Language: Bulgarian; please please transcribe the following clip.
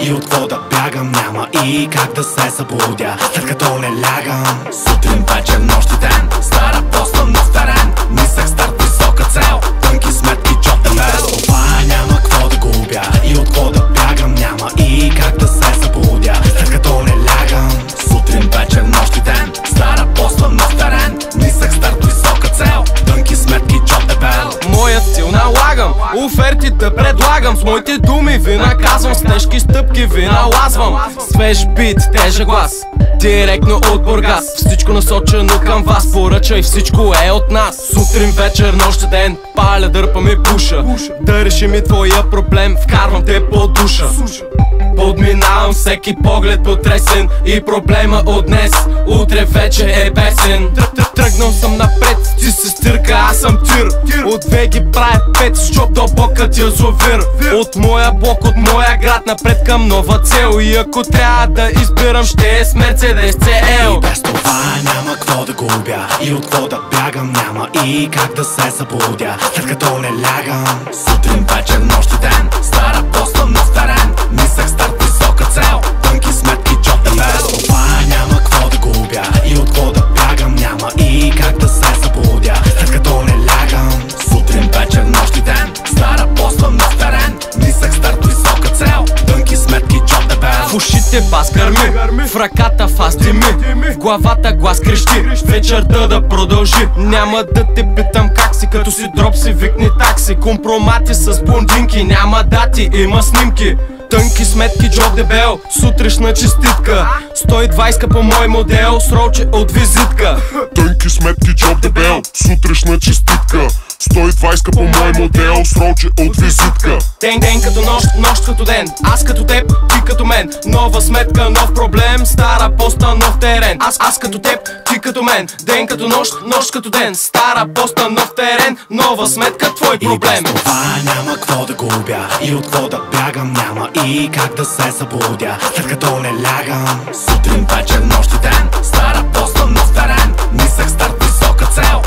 и от какво да бягам, няма и как да се събудя, след като не лягам. Сутрин, вечер, нощ и ден, стара поста, нов терен, нисък старт, висока цел, тънки сметки, джоб да без. Това няма какво да губя и от какво да бягам, няма и как да се събудя, след като не лягам. Сутрин, вечер, нощ и ден, стара поста, нов терен, нисък старт, висока цел, тънки сметки, джоб да без. Моят стил налагам, офертите предлагам, с моите думи ви наказвам, с тежки стъпки ви налазвам. Свеж бит, тежък глас, директно от Бургас, всичко насочено към вас, поръчай, всичко е от нас. Сутрин, вечер, нощ, ден, паля, дърпам и пуша, да решим и твоя проблем, вкарвам те по душа. Подминавам всеки поглед потресен и проблема от днес, утре вече е песен. Тръгнал съм напред, ти се стърка, аз съм тир. От две ги правя пет, с чоп до бокът язовир. От моя блок, от моя град, напред към нова цел. И ако трябва да избирам, ще е с Мерцедес CL. И без това няма какво да губя и от какво да бягам, няма и как да се събудя, след като не лягам. Сутрин, вечер, нощ и ден, стара поста, нов терен, нисък старт, висока цел, тънки сметки, джоб да без. Това няма какво да губя и от какво да бягам, няма и как да се събудя, след като не лягам. Сутрин, вечер, нощ и ден, стара поста, нов терен, нисък старт, висока цел, тънки сметки, джоб да без. В ушите бас гърми, в ръката фас дими, в главата глас крещи, вечерта да продължи. Няма да те питам как си, като си дроп си викни такси. Компромати с блондинки, няма дати, има снимки. Тънки сметки, джоб дебел, сутрешна честитка, 120 по мой модел, с ролче от визитка. Тънки сметки, джоб дебел, сутрешна честитка, 120 по мой модел, с ролче от визитка. Ден като нощ, нощ като ден, аз като теб, ти като мен. Нова сметка, нов проблем, стара поста, нов терен. Аз като теб, ти като мен. Ден като нощ, нощ като ден, стара поста, нов терен. Нова сметка, твой проблем. И без това няма какво да губя и от какво да бягам, няма и как да се събудя, след като не лягам. Сутрин, вечер, нощ и ден, стара поста, нов терен, нисък старт, висока цел,